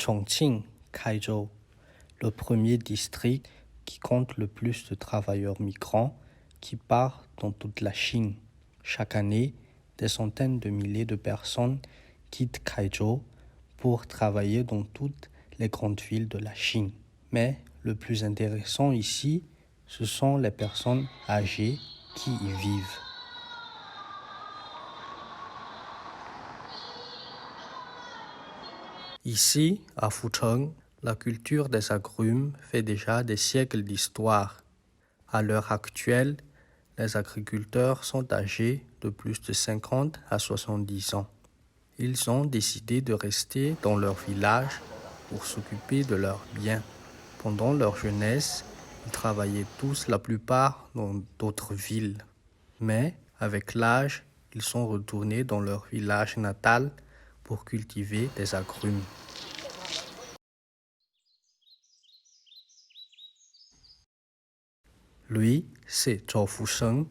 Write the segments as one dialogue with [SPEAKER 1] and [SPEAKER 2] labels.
[SPEAKER 1] Chongqing, Kaizhou, le premier district qui compte le plus de travailleurs migrants qui partent dans toute la Chine. Chaque année, des centaines de milliers de personnes quittent Kaizhou pour travailler dans toutes les grandes villes de la Chine. Mais le plus intéressant ici, ce sont les personnes âgées qui y vivent. Ici, à Fucheng, la culture des agrumes fait déjà des siècles d'histoire. À l'heure actuelle, les agriculteurs sont âgés de plus de 50 à 70 ans. Ils ont décidé de rester dans leur village pour s'occuper de leurs biens. Pendant leur jeunesse, ils travaillaient tous la plupart dans d'autres villes. Mais avec l'âge, ils sont retournés dans leur village natal pour cultiver des agrumes. Lui, c'est Zhou Fusheng.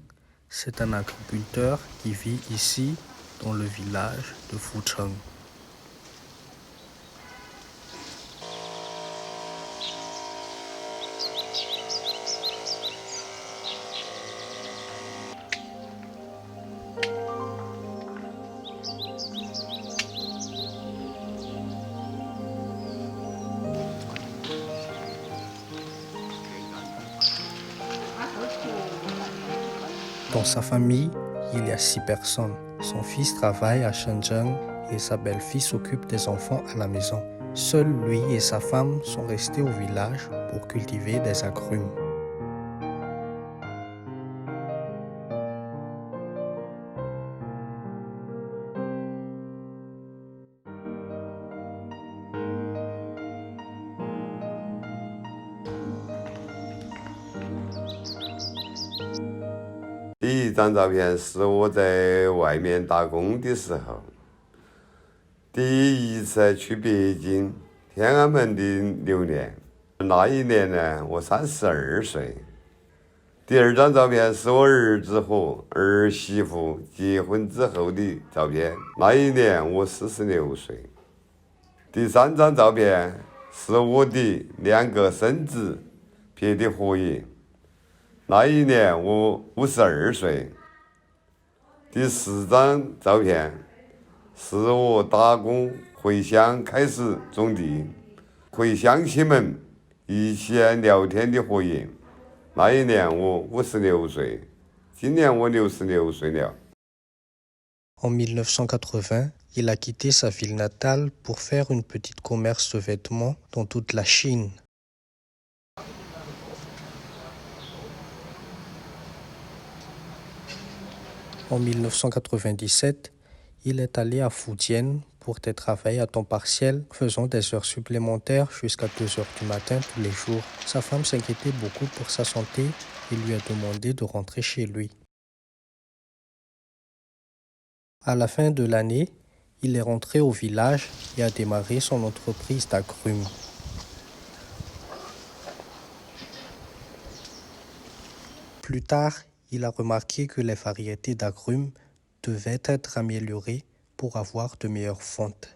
[SPEAKER 1] C'est un agriculteur qui vit ici, dans le village de Fucheng. Dans sa famille, il y a 6 personnes. Son fils travaille à Shenzhen et sa belle-fille s'occupe des enfants à la maison. Seuls lui et sa femme sont restés au village pour cultiver des agrumes.
[SPEAKER 2] 第一张照片是我在外面打工的时候，第一次去北京天安门的留念。那一年呢，我32岁。第二张照片是我儿子和儿媳妇结婚之后的照片，那一年我46岁。第三张照片是我的2个孙子拍的合影。那一年我52岁。第4张照片是我打工回乡开始种地，和乡亲们一起聊天的合影。那一年我56岁，今年我66岁了。
[SPEAKER 1] En 1980, il a quitté sa ville natale pour faire une petite commerce de vêtements dans toute la Chine. En 1997, il est allé à Fujian pour des travaux à temps partiel, faisant des heures supplémentaires jusqu'à 2 heures du matin tous les jours. Sa femme s'inquiétait beaucoup pour sa santé et lui a demandé de rentrer chez lui. À la fin de l'année, il est rentré au village et a démarré son entreprise d'agrumes. Plus tard, il a remarqué que les variétés d'agrumes devaient être améliorées pour avoir de meilleures ventes.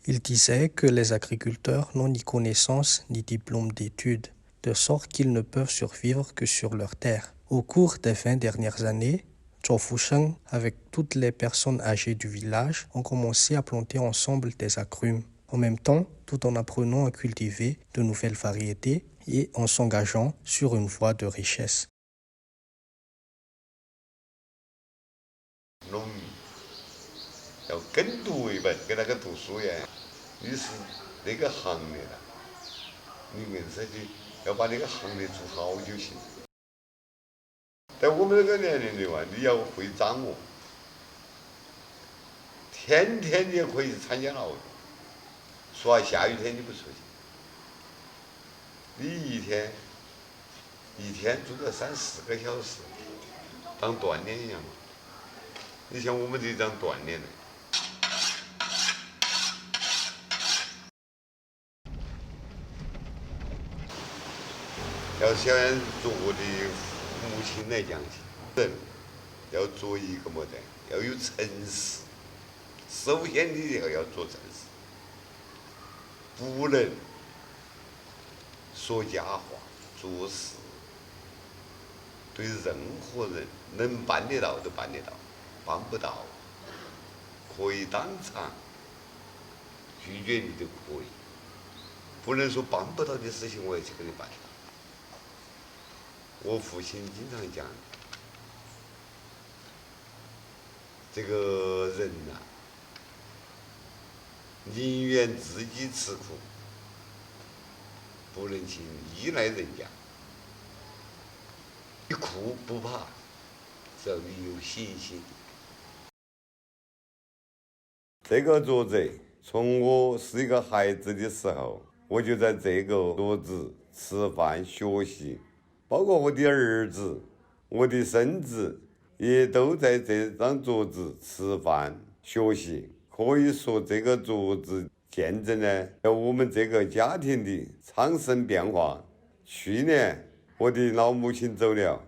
[SPEAKER 1] Il disait que les agriculteurs n'ont ni connaissance ni diplôme d'études, de sorte qu'ils ne peuvent survivre que sur leur terre. Au cours des 20 dernières années, Zhou Fusheng, avec toutes les personnes âgées du village, ont commencé à planter ensemble des agrumes, en même temps tout en apprenant à cultiver de nouvelles variétés et en s'engageant sur une voie de richesse.
[SPEAKER 2] 要跟读一本，跟那个读书一样。于是那个行业了，你硬是的要把那个行业做好就行。在我们这个年龄的话，你要会掌握，天天你也可以参加劳动，说下雨天你不出去，你一天做个3、4个小时，当锻炼一样嘛。你像我们这张锻炼的。要想做我的母亲来讲，人要做一个么的，要有诚实。首先你要做诚实，不能说假话，做事。对任何人能办得到都办得到，办不到可以当场拒绝你都可以，不能说办不到的事情我也去给你办到。我父亲经常讲，这个人呐、宁愿自己吃苦，不能去依赖人家。你苦不怕，只要你有信心。这个桌子从我是一个孩子的时候，我就在这个桌子吃饭学习，包括我的儿子、我的孙子也都在这张桌子吃饭学习。可以说这个桌子见证了我们这个家庭的昌盛变化。去年我的老母亲走了，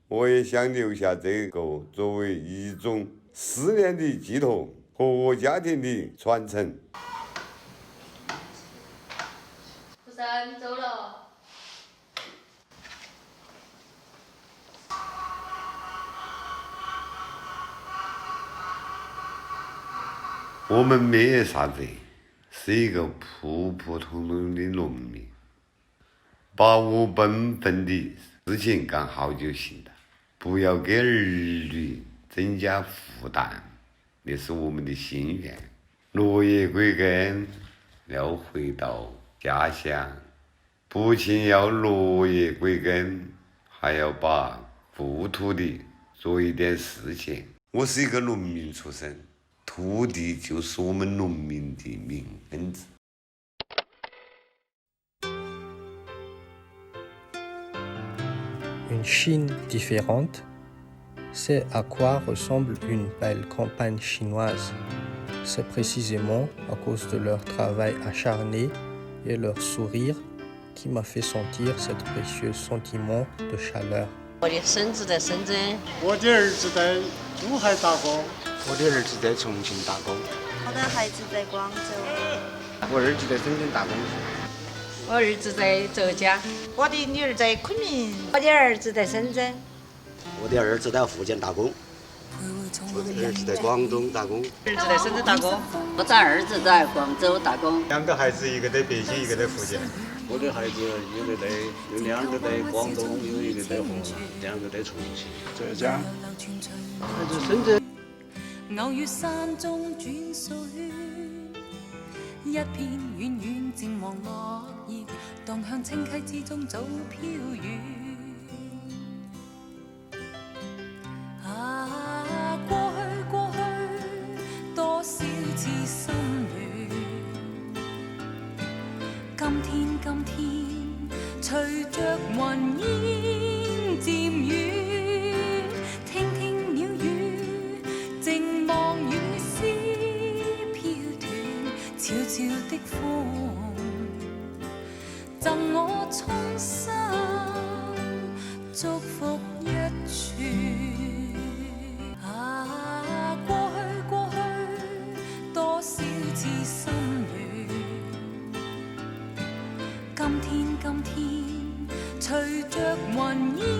[SPEAKER 2] 我也想留下这个作为一种思念的寄托和我家庭的传承。
[SPEAKER 3] 福山走了。
[SPEAKER 2] 我们没啥子，是一个普普通通的农民，把我本分的事情干好就行了，不要给儿女增加负担，那是我们的心愿。落叶归根，要回到家乡，不仅要落叶归根，还要把故土里做一点事情。我是一个农民出身，土地就是我们农民的命根子。
[SPEAKER 1] Une Chine différente, c'est à quoi ressemble une belle campagne chinoise. C'est précisément à cause de leur travail acharné et leur sourire qui m'a fait sentir ce précieux sentiment de chaleur.
[SPEAKER 3] 我的孙子在深圳，
[SPEAKER 4] 我的儿子在珠海打工，
[SPEAKER 5] 我的儿子在重庆打工，
[SPEAKER 6] 我的孩子在广州，
[SPEAKER 5] 我儿子在深圳打工。
[SPEAKER 3] 我儿子在浙江，
[SPEAKER 6] 我的女儿在昆明，
[SPEAKER 3] 我的儿子在深圳，
[SPEAKER 7] 我的儿子在福建打工，我的儿子在广东打工，
[SPEAKER 3] 儿子在深圳打工，
[SPEAKER 8] 我的儿子在广州打工，
[SPEAKER 4] 两个孩子一个在北京，一个在福建。
[SPEAKER 7] 我的孩子有两个在广东，有一个在河南，两个在重庆、
[SPEAKER 4] 浙江。
[SPEAKER 5] 孩子深圳。
[SPEAKER 9] 偶遇山中轉水，一片遠遠靜望落葉，蕩向清溪之中早飄遠。啊，過去，多少次心亂。今天，隨着雲煙漸遠，聽鳥語，靜望雨絲飄斷，悄悄的風，贈我衷心祝福一串。啊，過去，多少次心亂。今天，隨着雲煙。